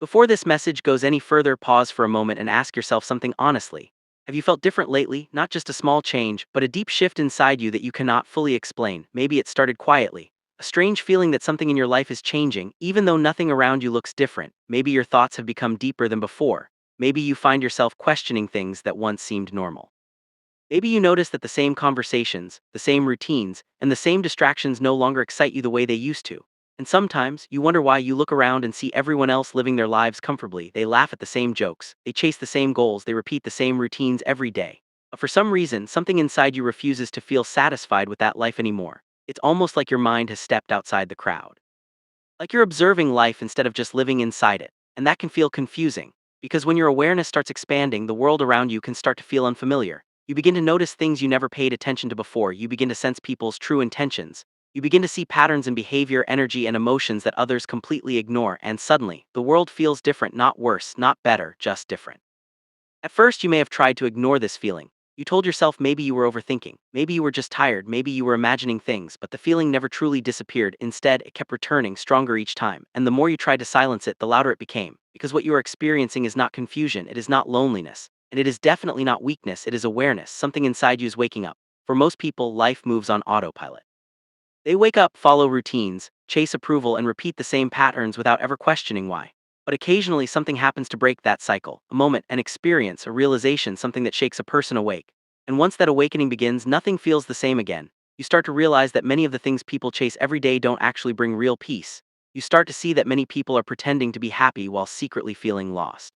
Before this message goes any further, pause for a moment and ask yourself something honestly. Have you felt different lately? Not just a small change, but a deep shift inside you that you cannot fully explain. Maybe it started quietly. A strange feeling that something in your life is changing, even though nothing around you looks different. Maybe your thoughts have become deeper than before. Maybe you find yourself questioning things that once seemed normal. Maybe you notice that the same conversations, the same routines, and the same distractions no longer excite you the way they used to. And sometimes, you wonder why. You look around and see everyone else living their lives comfortably. They laugh at the same jokes, they chase the same goals, they repeat the same routines every day. But for some reason, something inside you refuses to feel satisfied with that life anymore. It's almost like your mind has stepped outside the crowd. Like you're observing life instead of just living inside it. And that can feel confusing. Because when your awareness starts expanding, the world around you can start to feel unfamiliar. You begin to notice things you never paid attention to before. You begin to sense people's true intentions. You begin to see patterns in behavior, energy, and emotions that others completely ignore. And suddenly, the world feels different, not worse, not better, just different. At first, you may have tried to ignore this feeling. You told yourself maybe you were overthinking, maybe you were just tired, maybe you were imagining things, but the feeling never truly disappeared. Instead, it kept returning, stronger each time, and the more you tried to silence it, the louder it became. Because what you are experiencing is not confusion, it is not loneliness, and it is definitely not weakness, it is awareness. Something inside you is waking up. For most people, life moves on autopilot. They wake up, follow routines, chase approval, and repeat the same patterns without ever questioning why. But occasionally, something happens to break that cycle, a moment, an experience, a realization, something that shakes a person awake. And once that awakening begins, nothing feels the same again. You start to realize that many of the things people chase every day don't actually bring real peace. You start to see that many people are pretending to be happy while secretly feeling lost.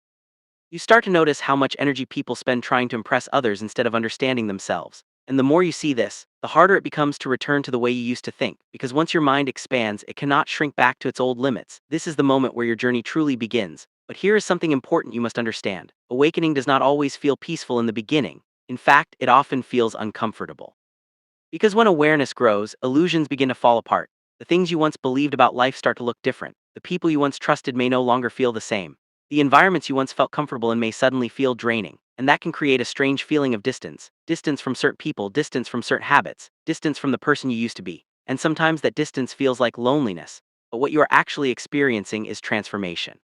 You start to notice how much energy people spend trying to impress others instead of understanding themselves. And the more you see this, the harder it becomes to return to the way you used to think, because once your mind expands, it cannot shrink back to its old limits. This is the moment where your journey truly begins. But here is something important you must understand. Awakening does not always feel peaceful in the beginning. In fact, it often feels uncomfortable. Because when awareness grows, illusions begin to fall apart. The things you once believed about life start to look different. The people you once trusted may no longer feel the same. The environments you once felt comfortable in may suddenly feel draining. And that can create a strange feeling of distance. Distance from certain people, distance from certain habits, distance from the person you used to be. And sometimes that distance feels like loneliness. But what you are actually experiencing is transformation.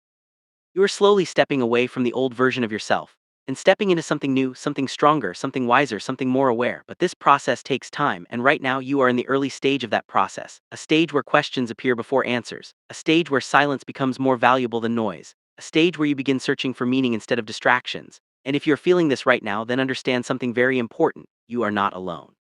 You are slowly stepping away from the old version of yourself and stepping into something new, something stronger, something wiser, something more aware. But this process takes time, and right now you are in the early stage of that process, a stage where questions appear before answers, a stage where silence becomes more valuable than noise, a stage where you begin searching for meaning instead of distractions. And if you're feeling this right now, then understand something very important: you are not alone.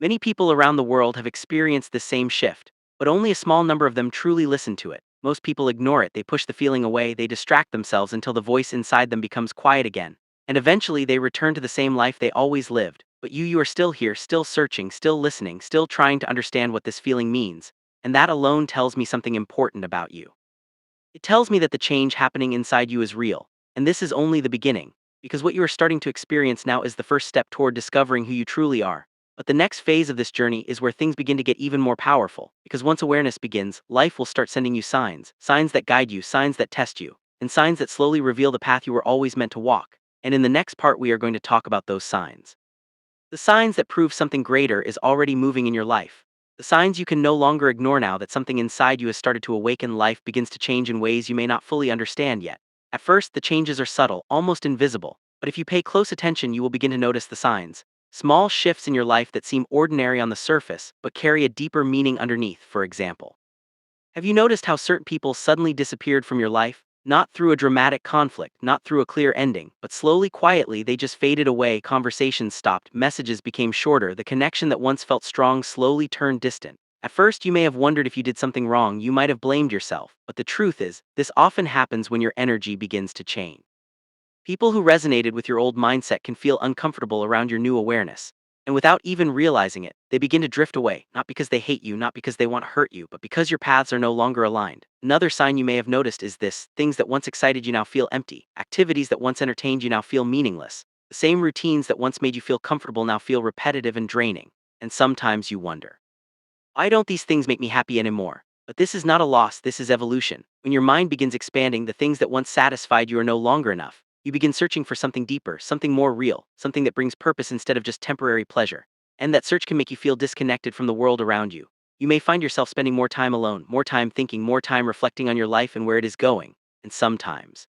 Many people around the world have experienced this same shift, but only a small number of them truly listen to it. Most people ignore it, they push the feeling away, they distract themselves until the voice inside them becomes quiet again. And eventually they return to the same life they always lived. But you are still here, still searching, still listening, still trying to understand what this feeling means. And that alone tells me something important about you. It tells me that the change happening inside you is real. And this is only the beginning. Because what you are starting to experience now is the first step toward discovering who you truly are. But the next phase of this journey is where things begin to get even more powerful. Because once awareness begins, life will start sending you signs. Signs that guide you, signs that test you, and signs that slowly reveal the path you were always meant to walk. And in the next part, we are going to talk about those signs. The signs that prove something greater is already moving in your life. The signs you can no longer ignore now that something inside you has started to awaken. Life begins to change in ways you may not fully understand yet. At first, the changes are subtle, almost invisible. But if you pay close attention, you will begin to notice the signs. Small shifts in your life that seem ordinary on the surface, but carry a deeper meaning underneath. For example, have you noticed how certain people suddenly disappeared from your life? Not through a dramatic conflict, not through a clear ending, but slowly, quietly, they just faded away. Conversations stopped, messages became shorter, the connection that once felt strong slowly turned distant. At first, you may have wondered if you did something wrong, you might have blamed yourself, but the truth is, this often happens when your energy begins to change. People who resonated with your old mindset can feel uncomfortable around your new awareness. And without even realizing it, they begin to drift away, not because they hate you, not because they want to hurt you, but because your paths are no longer aligned. Another sign you may have noticed is this: things that once excited you now feel empty. Activities that once entertained you now feel meaningless. The same routines that once made you feel comfortable now feel repetitive and draining. And sometimes you wonder, why don't these things make me happy anymore? But this is not a loss, this is evolution. When your mind begins expanding, the things that once satisfied you are no longer enough. You begin searching for something deeper, something more real, something that brings purpose instead of just temporary pleasure. And that search can make you feel disconnected from the world around you. You may find yourself spending more time alone, more time thinking, more time reflecting on your life and where it is going. and sometimes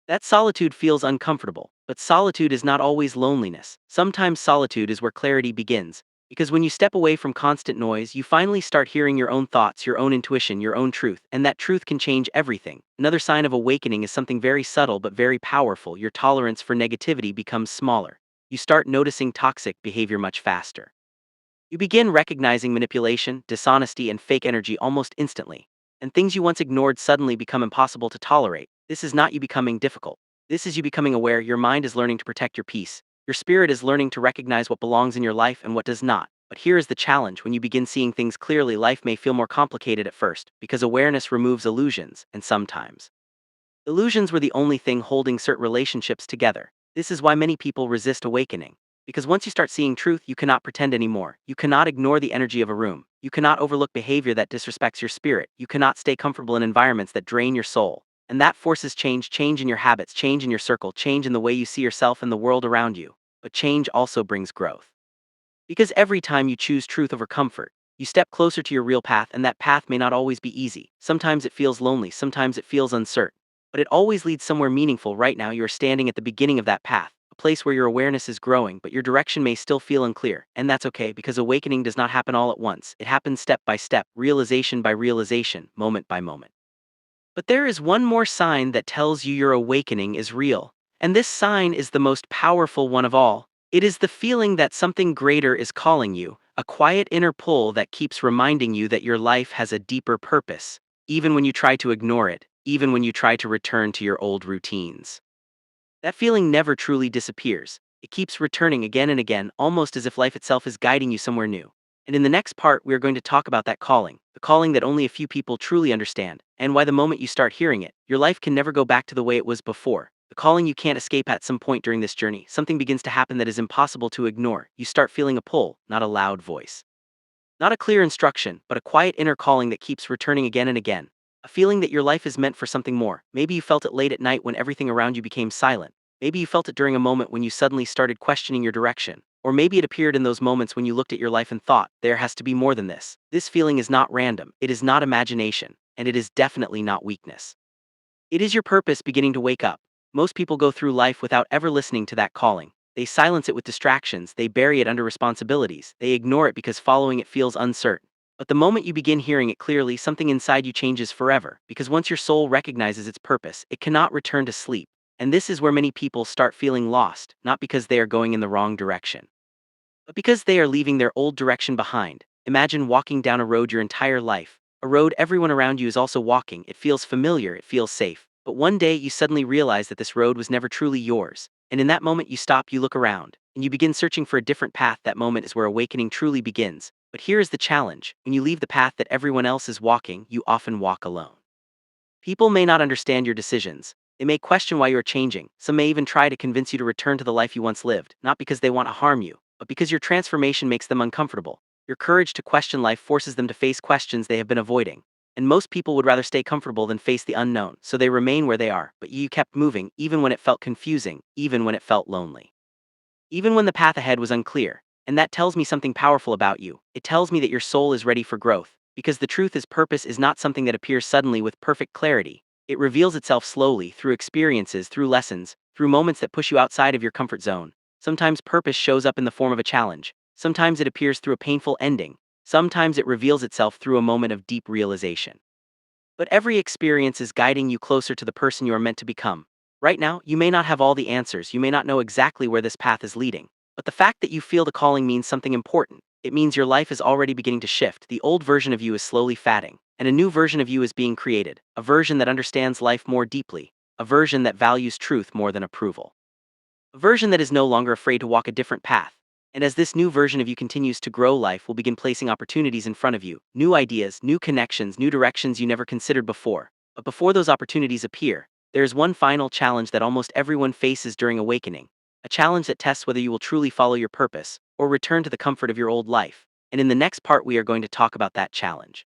that solitude feels uncomfortable, but solitude is not always loneliness. Sometimes solitude is where clarity begins, because when you step away from constant noise, you finally start hearing your own thoughts, your own intuition, your own truth, and that truth can change everything. Another sign of awakening is something very subtle but very powerful. Your tolerance for negativity becomes smaller. You start noticing toxic behavior much faster. You begin recognizing manipulation, dishonesty, and fake energy almost instantly, and things you once ignored suddenly become impossible to tolerate. This is not you becoming difficult. This is you becoming aware. Your mind is learning to protect your peace. Your spirit is learning to recognize what belongs in your life and what does not. But here is the challenge: when you begin seeing things clearly, life may feel more complicated at first, because awareness removes illusions, and sometimes illusions were the only thing holding certain relationships together. This is why many people resist awakening. Because once you start seeing truth, you cannot pretend anymore. You cannot ignore the energy of a room. You cannot overlook behavior that disrespects your spirit. You cannot stay comfortable in environments that drain your soul. And that forces change: change in your habits, change in your circle, change in the way you see yourself and the world around you. But change also brings growth. Because every time you choose truth over comfort, you step closer to your real path, and that path may not always be easy. Sometimes it feels lonely, sometimes it feels uncertain. But it always leads somewhere meaningful. Right now, you are standing at the beginning of that path, a place where your awareness is growing, but your direction may still feel unclear. And that's okay, because awakening does not happen all at once. It happens step by step, realization by realization, moment by moment. But there is one more sign that tells you your awakening is real. And this sign is the most powerful one of all. It is the feeling that something greater is calling you, a quiet inner pull that keeps reminding you that your life has a deeper purpose, even when you try to ignore it, even when you try to return to your old routines. That feeling never truly disappears. It keeps returning again and again, almost as if life itself is guiding you somewhere new. And in the next part, we are going to talk about that calling, the calling that only a few people truly understand, and why the moment you start hearing it, your life can never go back to the way it was before. The calling you can't escape. At some point during this journey, something begins to happen that is impossible to ignore. You start feeling a pull, not a loud voice. Not a clear instruction, but a quiet inner calling that keeps returning again and again. A feeling that your life is meant for something more. Maybe you felt it late at night when everything around you became silent. Maybe you felt it during a moment when you suddenly started questioning your direction. Or maybe it appeared in those moments when you looked at your life and thought, there has to be more than this. This feeling is not random, it is not imagination, and it is definitely not weakness. It is your purpose beginning to wake up. Most people go through life without ever listening to that calling. They silence it with distractions, they bury it under responsibilities, they ignore it because following it feels uncertain. But the moment you begin hearing it clearly, something inside you changes forever, because once your soul recognizes its purpose, it cannot return to sleep. And this is where many people start feeling lost, not because they are going in the wrong direction, but because they are leaving their old direction behind. Imagine walking down a road your entire life, a road everyone around you is also walking. It feels familiar, it feels safe. But one day you suddenly realize that this road was never truly yours. And in that moment you stop, you look around, and you begin searching for a different path. That moment is where awakening truly begins. But here is the challenge: when you leave the path that everyone else is walking, you often walk alone. People may not understand your decisions. They may question why you are changing. Some may even try to convince you to return to the life you once lived, not because they want to harm you, but because your transformation makes them uncomfortable. Your courage to question life forces them to face questions they have been avoiding. And most people would rather stay comfortable than face the unknown, so they remain where they are. But you kept moving, even when it felt confusing, even when it felt lonely, even when the path ahead was unclear. And that tells me something powerful about you. It tells me that your soul is ready for growth. Because the truth is, purpose is not something that appears suddenly with perfect clarity. It reveals itself slowly, through experiences, through lessons, through moments that push you outside of your comfort zone. Sometimes purpose shows up in the form of a challenge. Sometimes it appears through a painful ending. Sometimes it reveals itself through a moment of deep realization. But every experience is guiding you closer to the person you are meant to become. Right now, you may not have all the answers, you may not know exactly where this path is leading. But the fact that you feel the calling means something important. It means your life is already beginning to shift. The old version of you is slowly fading, and a new version of you is being created. A version that understands life more deeply. A version that values truth more than approval. A version that is no longer afraid to walk a different path. And as this new version of you continues to grow, life will begin placing opportunities in front of you, new ideas, new connections, new directions you never considered before. But before those opportunities appear, there is one final challenge that almost everyone faces during awakening. A challenge that tests whether you will truly follow your purpose, or return to the comfort of your old life. And in the next part, we are going to talk about that challenge.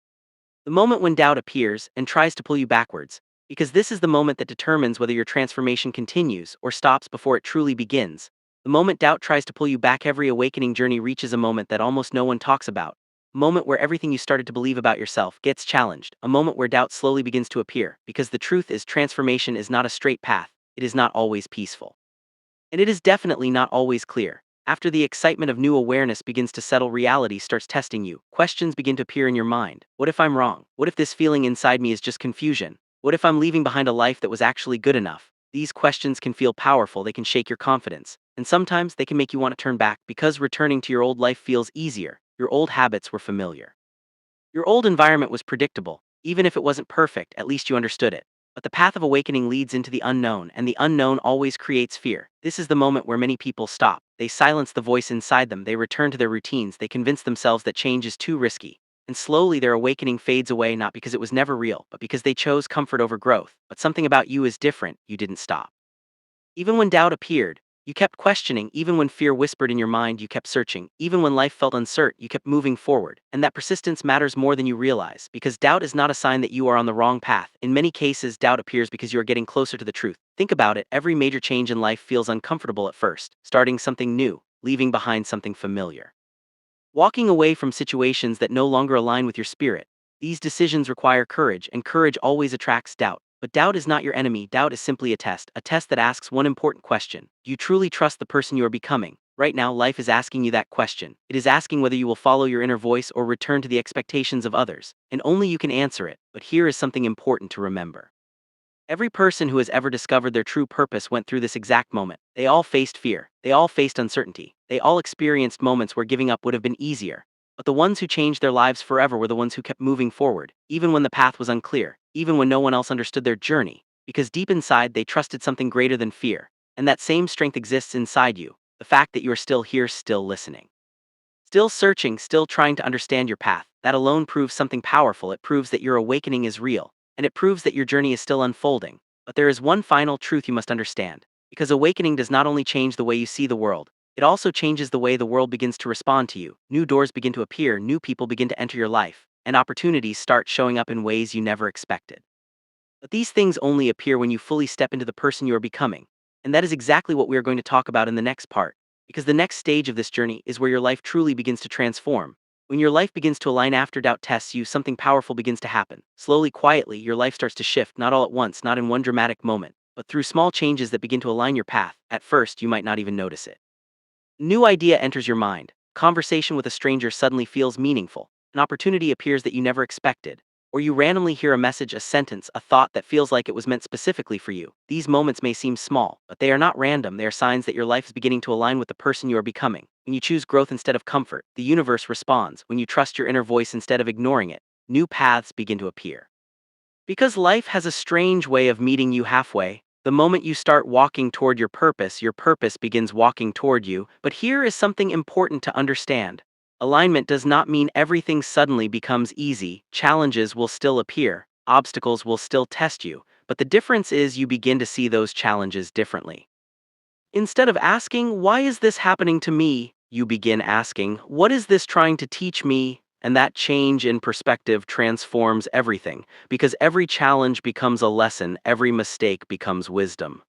The moment when doubt appears and tries to pull you backwards, because this is the moment that determines whether your transformation continues or stops before it truly begins. The moment doubt tries to pull you back, every awakening journey reaches a moment that almost no one talks about. A moment where everything you started to believe about yourself gets challenged. A moment where doubt slowly begins to appear. Because the truth is, transformation is not a straight path. It is not always peaceful. And it is definitely not always clear. After the excitement of new awareness begins to settle, reality starts testing you. Questions begin to appear in your mind. What if I'm wrong? What if this feeling inside me is just confusion? What if I'm leaving behind a life that was actually good enough? These questions can feel powerful, they can shake your confidence, and sometimes they can make you want to turn back because returning to your old life feels easier. Your old habits were familiar. Your old environment was predictable. Even if it wasn't perfect, at least you understood it. But the path of awakening leads into the unknown, and the unknown always creates fear. This is the moment where many people stop. They silence the voice inside them, they return to their routines, they convince themselves that change is too risky. And slowly their awakening fades away, not because it was never real, but because they chose comfort over growth. But something about you is different, you didn't stop. Even when doubt appeared, you kept questioning. Even when fear whispered in your mind, you kept searching. Even when life felt uncertain, you kept moving forward. And that persistence matters more than you realize, because doubt is not a sign that you are on the wrong path. In many cases, doubt appears because you are getting closer to the truth. Think about it, every major change in life feels uncomfortable at first. Starting something new, leaving behind something familiar, walking away from situations that no longer align with your spirit. These decisions require courage, and courage always attracts doubt. But doubt is not your enemy, doubt is simply a test that asks one important question. Do you truly trust the person you are becoming? Right now, life is asking you that question. It is asking whether you will follow your inner voice or return to the expectations of others. And only you can answer it. But here is something important to remember. Every person who has ever discovered their true purpose went through this exact moment. They all faced fear. They all faced uncertainty. They all experienced moments where giving up would have been easier. But the ones who changed their lives forever were the ones who kept moving forward, even when the path was unclear, even when no one else understood their journey, because deep inside they trusted something greater than fear. And that same strength exists inside you. The fact that you are still here, still listening, still searching, still trying to understand your path, that alone proves something powerful. It proves that your awakening is real, and it proves that your journey is still unfolding. But there is one final truth you must understand. Because awakening does not only change the way you see the world, it also changes the way the world begins to respond to you. New doors begin to appear, new people begin to enter your life, and opportunities start showing up in ways you never expected. But these things only appear when you fully step into the person you are becoming. And that is exactly what we are going to talk about in the next part. Because the next stage of this journey is where your life truly begins to transform. When your life begins to align after doubt tests you, something powerful begins to happen. Slowly, quietly, your life starts to shift, not all at once, not in one dramatic moment, but through small changes that begin to align your path. At first, you might not even notice it. New idea enters your mind. Conversation with a stranger suddenly feels meaningful. An opportunity appears that you never expected. Or you randomly hear a message, a sentence, a thought that feels like it was meant specifically for you. These moments may seem small, but they are not random. They are signs that your life is beginning to align with the person you are becoming. When you choose growth instead of comfort, the universe responds. When you trust your inner voice instead of ignoring it, new paths begin to appear. Because life has a strange way of meeting you halfway. The moment you start walking toward your purpose begins walking toward you. But here is something important to understand. Alignment does not mean everything suddenly becomes easy. Challenges will still appear, obstacles will still test you, but the difference is you begin to see those challenges differently. Instead of asking, "Why is this happening to me?" you begin asking, "What is this trying to teach me?" And that change in perspective transforms everything, because every challenge becomes a lesson, every mistake becomes wisdom.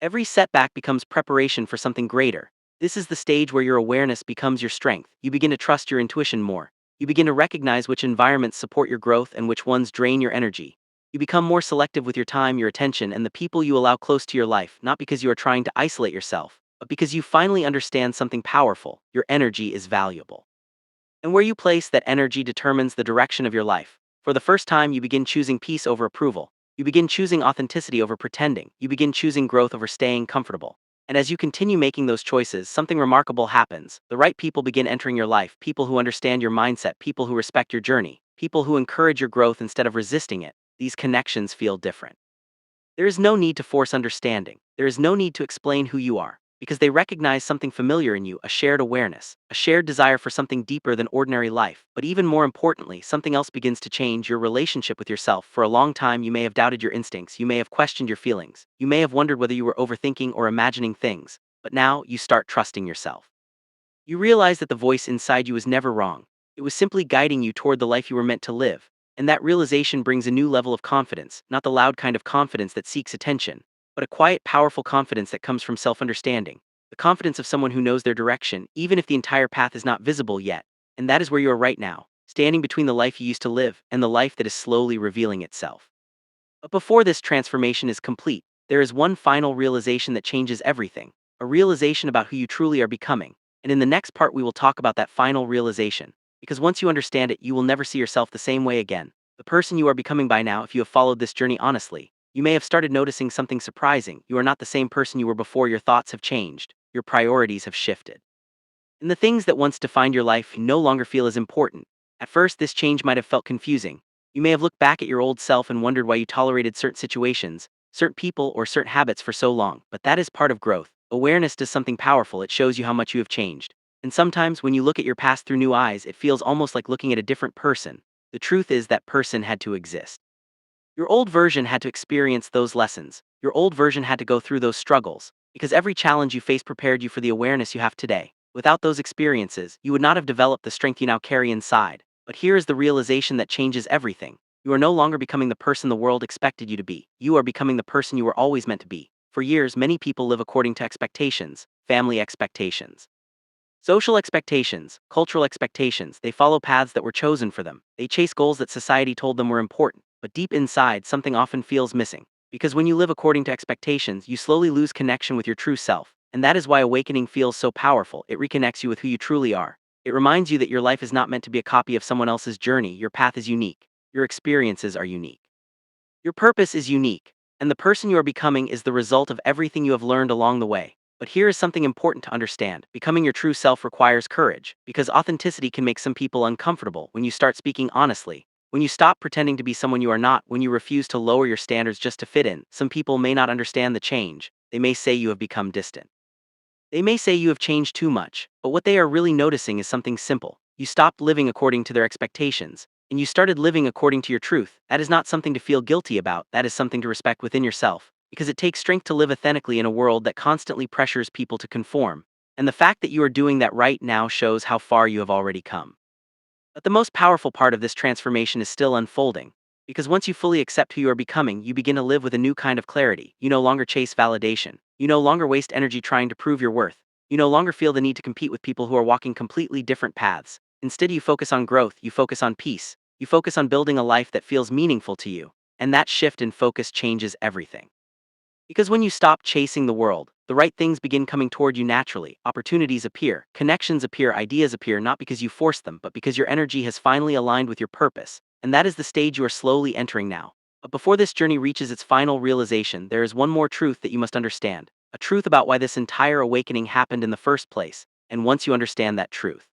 Every setback becomes preparation for something greater. This is the stage where your awareness becomes your strength. You begin to trust your intuition more. You begin to recognize which environments support your growth and which ones drain your energy. You become more selective with your time, your attention, and the people you allow close to your life, not because you are trying to isolate yourself, but because you finally understand something powerful. Your energy is valuable. And where you place that energy determines the direction of your life. For the first time, you begin choosing peace over approval. You begin choosing authenticity over pretending. You begin choosing growth over staying comfortable. And as you continue making those choices, something remarkable happens. The right people begin entering your life, people who understand your mindset, people who respect your journey, people who encourage your growth instead of resisting it. These connections feel different. There is no need to force understanding. There is no need to explain who you are, because they recognize something familiar in you, a shared awareness, a shared desire for something deeper than ordinary life. But even more importantly, something else begins to change: your relationship with yourself. For a long time, you may have doubted your instincts, you may have questioned your feelings, you may have wondered whether you were overthinking or imagining things. But now, you start trusting yourself. You realize that the voice inside you was never wrong. It was simply guiding you toward the life you were meant to live. And that realization brings a new level of confidence, not the loud kind of confidence that seeks attention, but a quiet, powerful confidence that comes from self-understanding. The confidence of someone who knows their direction, even if the entire path is not visible yet. And that is where you are right now, standing between the life you used to live and the life that is slowly revealing itself. But before this transformation is complete, there is one final realization that changes everything, a realization about who you truly are becoming. And in the next part, we will talk about that final realization, because once you understand it, you will never see yourself the same way again. The person you are becoming by now, if you have followed this journey honestly, you may have started noticing something surprising. You are not the same person you were before. Your thoughts have changed, your priorities have shifted. And the things that once defined your life no longer feel as important. At first, this change might have felt confusing. You may have looked back at your old self and wondered why you tolerated certain situations, certain people, or certain habits for so long. But that is part of growth. Awareness does something powerful, it shows you how much you have changed. And sometimes, when you look at your past through new eyes, it feels almost like looking at a different person. The truth is, that person had to exist. Your old version had to experience those lessons. Your old version had to go through those struggles, because every challenge you faced prepared you for the awareness you have today. Without those experiences, you would not have developed the strength you now carry inside. But here is the realization that changes everything. You are no longer becoming the person the world expected you to be. You are becoming the person you were always meant to be. For years, many people live according to expectations, family expectations, social expectations, cultural expectations. They follow paths that were chosen for them. They chase goals that society told them were important. But deep inside, something often feels missing. Because when you live according to expectations, you slowly lose connection with your true self. And that is why awakening feels so powerful. It reconnects you with who you truly are. It reminds you that your life is not meant to be a copy of someone else's journey. Your path is unique. Your experiences are unique. Your purpose is unique, and the person you are becoming is the result of everything you have learned along the way. But here is something important to understand. Becoming your true self requires courage, because authenticity can make some people uncomfortable. When you start speaking honestly, when you stop pretending to be someone you are not, when you refuse to lower your standards just to fit in, some people may not understand the change. They may say you have become distant. They may say you have changed too much, but what they are really noticing is something simple. You stopped living according to their expectations, and you started living according to your truth. That is not something to feel guilty about, that is something to respect within yourself, because it takes strength to live authentically in a world that constantly pressures people to conform. And the fact that you are doing that right now shows how far you have already come. But the most powerful part of this transformation is still unfolding. Because once you fully accept who you are becoming, you begin to live with a new kind of clarity. You no longer chase validation. You no longer waste energy trying to prove your worth. You no longer feel the need to compete with people who are walking completely different paths. Instead, you focus on growth, you focus on peace, you focus on building a life that feels meaningful to you. And that shift in focus changes everything. Because when you stop chasing the world, the right things begin coming toward you naturally. Opportunities appear, connections appear, ideas appear, not because you force them, but because your energy has finally aligned with your purpose. And that is the stage you are slowly entering now. But before this journey reaches its final realization, there is one more truth that you must understand. A truth about why this entire awakening happened in the first place. And once you understand that truth,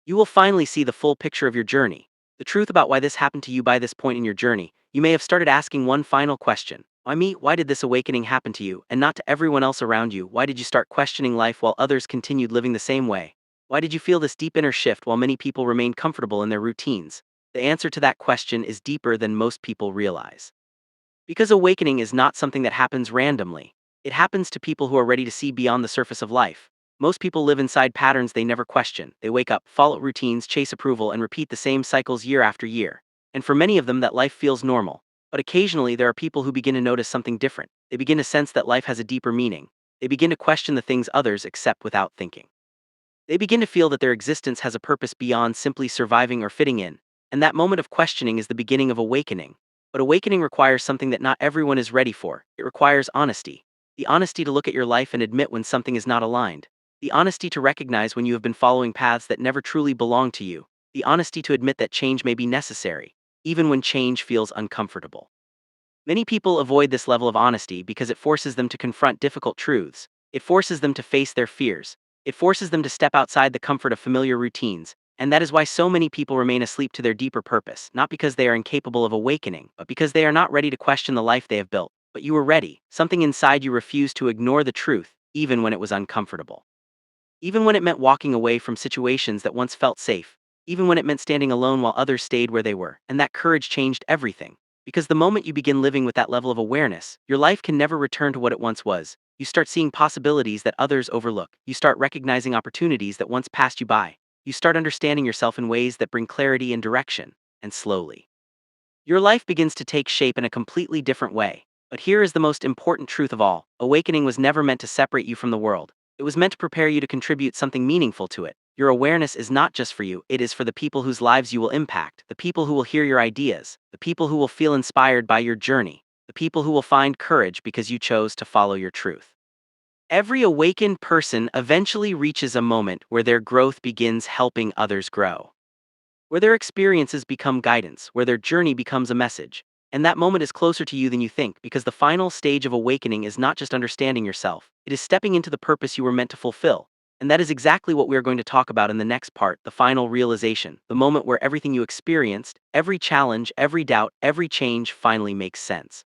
you will finally see the full picture of your journey. The truth about why this happened to you by this point in your journey. You may have started asking one final question. Why me? Why did this awakening happen to you, and not to everyone else around you? Why did you start questioning life while others continued living the same way? Why did you feel this deep inner shift while many people remained comfortable in their routines? The answer to that question is deeper than most people realize. Because awakening is not something that happens randomly. It happens to people who are ready to see beyond the surface of life. Most people live inside patterns they never question. They wake up, follow routines, chase approval, and repeat the same cycles year after year. And for many of them, that life feels normal. But occasionally, there are people who begin to notice something different. They begin to sense that life has a deeper meaning. They begin to question the things others accept without thinking. They begin to feel that their existence has a purpose beyond simply surviving or fitting in, and that moment of questioning is the beginning of awakening. But awakening requires something that not everyone is ready for. It requires honesty. The honesty to look at your life and admit when something is not aligned. The honesty to recognize when you have been following paths that never truly belong to you. The honesty to admit that change may be necessary, even when change feels uncomfortable. Many people avoid this level of honesty because it forces them to confront difficult truths. It forces them to face their fears. It forces them to step outside the comfort of familiar routines. And that is why so many people remain asleep to their deeper purpose, not because they are incapable of awakening, but because they are not ready to question the life they have built. But you were ready. Something inside you refused to ignore the truth, even when it was uncomfortable. Even when it meant walking away from situations that once felt safe. Even when it meant standing alone while others stayed where they were. And that courage changed everything. Because the moment you begin living with that level of awareness, your life can never return to what it once was. You start seeing possibilities that others overlook. You start recognizing opportunities that once passed you by. You start understanding yourself in ways that bring clarity and direction. And slowly, your life begins to take shape in a completely different way. But here is the most important truth of all. Awakening was never meant to separate you from the world. It was meant to prepare you to contribute something meaningful to it. Your awareness is not just for you, it is for the people whose lives you will impact, the people who will hear your ideas, the people who will feel inspired by your journey, the people who will find courage because you chose to follow your truth. Every awakened person eventually reaches a moment where their growth begins helping others grow, where their experiences become guidance, where their journey becomes a message. And that moment is closer to you than you think, because the final stage of awakening is not just understanding yourself, it is stepping into the purpose you were meant to fulfill. And that is exactly what we are going to talk about in the next part, the final realization, the moment where everything you experienced, every challenge, every doubt, every change finally makes sense.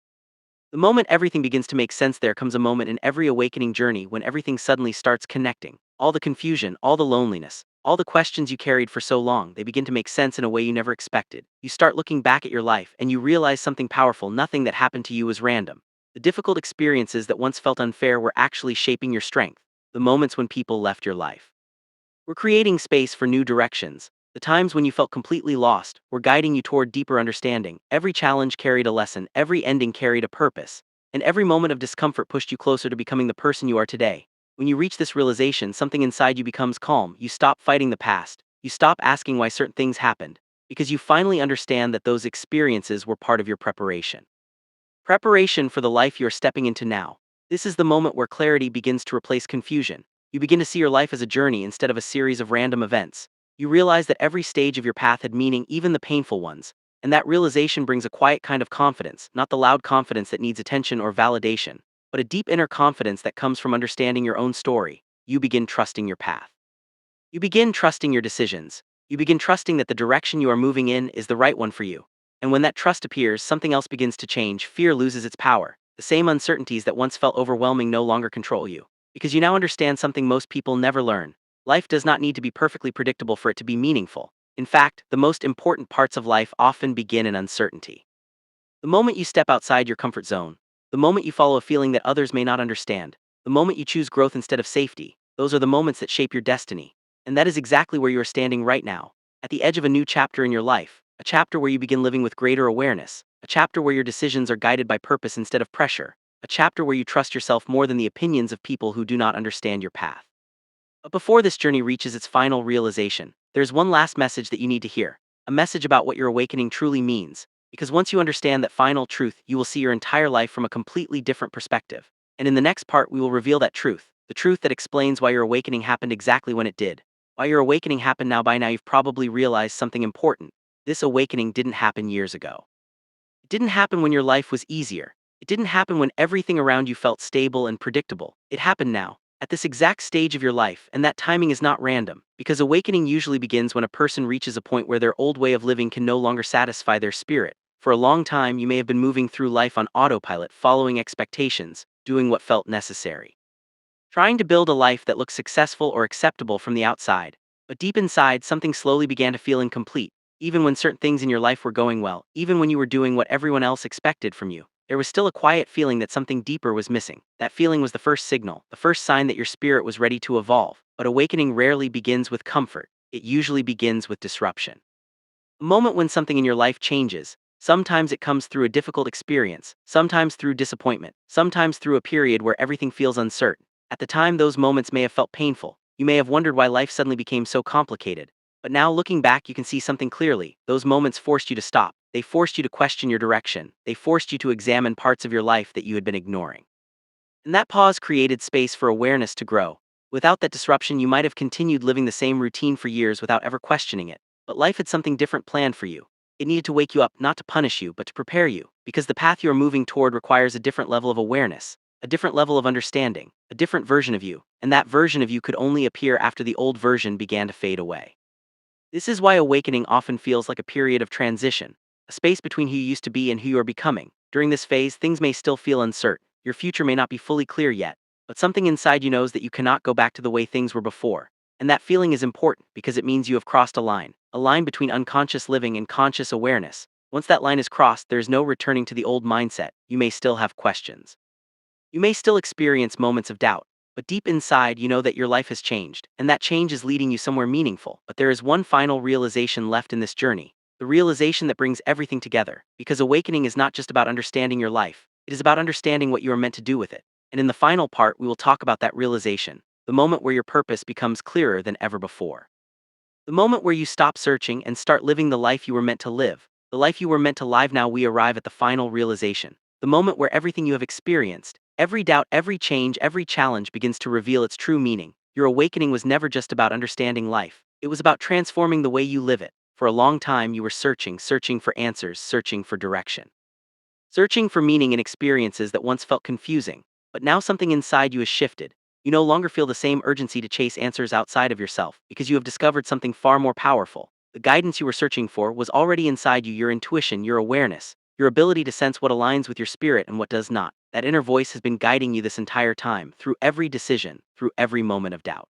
The moment everything begins to make sense, there comes a moment in every awakening journey when everything suddenly starts connecting. All the confusion, all the loneliness, all the questions you carried for so long, they begin to make sense in a way you never expected. You start looking back at your life and you realize something powerful: nothing that happened to you was random. The difficult experiences that once felt unfair were actually shaping your strength. The moments when people left your life were creating space for new directions. The times when you felt completely lost were guiding you toward deeper understanding. Every challenge carried a lesson, every ending carried a purpose, and every moment of discomfort pushed you closer to becoming the person you are today. When you reach this realization, something inside you becomes calm. You stop fighting the past. You stop asking why certain things happened, because you finally understand that those experiences were part of your preparation. Preparation for the life you're stepping into now. This is the moment where clarity begins to replace confusion. You begin to see your life as a journey instead of a series of random events. You realize that every stage of your path had meaning, even the painful ones. And that realization brings a quiet kind of confidence, not the loud confidence that needs attention or validation, but a deep inner confidence that comes from understanding your own story. You begin trusting your path. You begin trusting your decisions. You begin trusting that the direction you are moving in is the right one for you. And when that trust appears, something else begins to change. Fear loses its power. The same uncertainties that once felt overwhelming no longer control you, because you now understand something most people never learn. Life does not need to be perfectly predictable for it to be meaningful. In fact, the most important parts of life often begin in uncertainty. The moment you step outside your comfort zone, the moment you follow a feeling that others may not understand, the moment you choose growth instead of safety, those are the moments that shape your destiny. And that is exactly where you are standing right now, at the edge of a new chapter in your life, a chapter where you begin living with greater awareness, a chapter where your decisions are guided by purpose instead of pressure, a chapter where you trust yourself more than the opinions of people who do not understand your path. But before this journey reaches its final realization, there's one last message that you need to hear, a message about what your awakening truly means. Because once you understand that final truth, you will see your entire life from a completely different perspective. And in the next part, we will reveal that truth, the truth that explains why your awakening happened exactly when it did. Why your awakening happened now. By now, you've probably realized something important. This awakening didn't happen years ago. It didn't happen when your life was easier. It didn't happen when everything around you felt stable and predictable. It happened now, at this exact stage of your life, and that timing is not random, because awakening usually begins when a person reaches a point where their old way of living can no longer satisfy their spirit. For a long time, you may have been moving through life on autopilot, following expectations, doing what felt necessary, trying to build a life that looked successful or acceptable from the outside. But deep inside, something slowly began to feel incomplete. Even when certain things in your life were going well, even when you were doing what everyone else expected from you, there was still a quiet feeling that something deeper was missing. That feeling was the first signal, the first sign that your spirit was ready to evolve. But awakening rarely begins with comfort, it usually begins with disruption. A moment when something in your life changes. Sometimes it comes through a difficult experience, sometimes through disappointment, sometimes through a period where everything feels uncertain. At the time, those moments may have felt painful. You may have wondered why life suddenly became so complicated. But now, looking back, you can see something clearly. Those moments forced you to stop. They forced you to question your direction. They forced you to examine parts of your life that you had been ignoring. And that pause created space for awareness to grow. Without that disruption, you might have continued living the same routine for years without ever questioning it. But life had something different planned for you. It needed to wake you up, not to punish you, but to prepare you, because the path you are moving toward requires a different level of awareness, a different level of understanding, a different version of you, and that version of you could only appear after the old version began to fade away. This is why awakening often feels like a period of transition, a space between who you used to be and who you are becoming. During this phase, things may still feel uncertain, your future may not be fully clear yet, but something inside you knows that you cannot go back to the way things were before. And that feeling is important because it means you have crossed a line between unconscious living and conscious awareness. Once that line is crossed, there's no returning to the old mindset. You may still have questions. You may still experience moments of doubt, but deep inside you know that your life has changed, and that change is leading you somewhere meaningful. But there is one final realization left in this journey, the realization that brings everything together, because awakening is not just about understanding your life, it is about understanding what you are meant to do with it. And in the final part, we will talk about that realization, the moment where your purpose becomes clearer than ever before. The moment where you stop searching and start living the life you were meant to live. The life you were meant to live. Now we arrive at the final realization. The moment where everything you have experienced, every doubt, every change, every challenge begins to reveal its true meaning. Your awakening was never just about understanding life. It was about transforming the way you live it. For a long time you were searching for answers, searching for direction. Searching for meaning in experiences that once felt confusing, but now something inside you has shifted. You no longer feel the same urgency to chase answers outside of yourself because you have discovered something far more powerful. The guidance you were searching for was already inside you, your intuition, your awareness, your ability to sense what aligns with your spirit and what does not. That inner voice has been guiding you this entire time, through every decision, through every moment of doubt.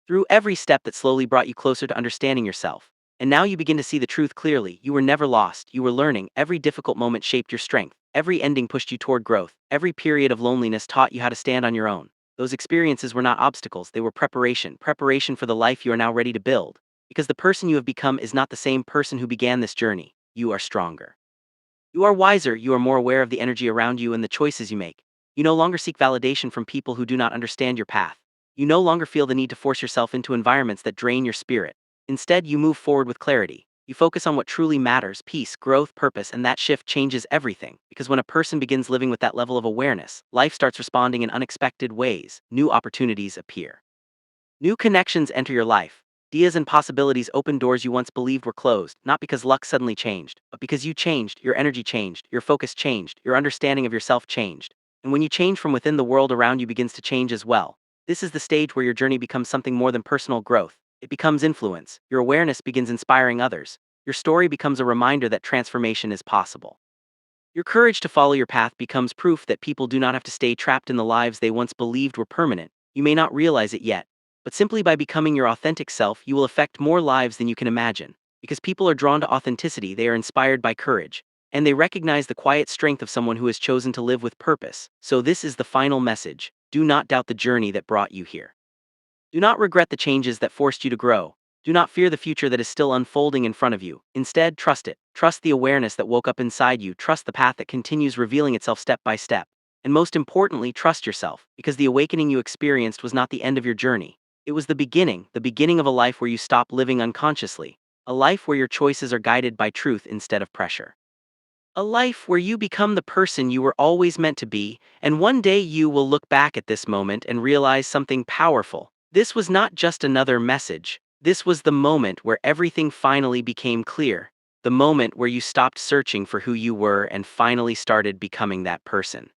Through every step that slowly brought you closer to understanding yourself. And now you begin to see the truth clearly. You were never lost, you were learning. Every difficult moment shaped your strength. Every ending pushed you toward growth. Every period of loneliness taught you how to stand on your own. Those experiences were not obstacles, they were preparation for the life you are now ready to build. Because the person you have become is not the same person who began this journey. You are stronger. You are wiser, you are more aware of the energy around you and the choices you make. You no longer seek validation from people who do not understand your path. You no longer feel the need to force yourself into environments that drain your spirit. Instead, you move forward with clarity. You focus on what truly matters: peace, growth, purpose, and that shift changes everything. Because when a person begins living with that level of awareness, life starts responding in unexpected ways. New opportunities appear. New connections enter your life. Ideas and possibilities open doors you once believed were closed, not because luck suddenly changed, but because you changed, your energy changed, your focus changed, your understanding of yourself changed. And when you change from within, the world around you begins to change as well. This is the stage where your journey becomes something more than personal growth. It becomes influence. Your awareness begins inspiring others. Your story becomes a reminder that transformation is possible. Your courage to follow your path becomes proof that people do not have to stay trapped in the lives they once believed were permanent. You may not realize it yet, but simply by becoming your authentic self, you will affect more lives than you can imagine. Because people are drawn to authenticity, they are inspired by courage, and they recognize the quiet strength of someone who has chosen to live with purpose. So, this is the final message: do not doubt the journey that brought you here. Do not regret the changes that forced you to grow. Do not fear the future that is still unfolding in front of you. Instead, trust it. Trust the awareness that woke up inside you. Trust the path that continues revealing itself step by step. And most importantly, trust yourself, because the awakening you experienced was not the end of your journey. It was the beginning of a life where you stop living unconsciously. A life where your choices are guided by truth instead of pressure. A life where you become the person you were always meant to be, and one day you will look back at this moment and realize something powerful. This was not just another message. This was the moment where everything finally became clear. The moment where you stopped searching for who you were and finally started becoming that person.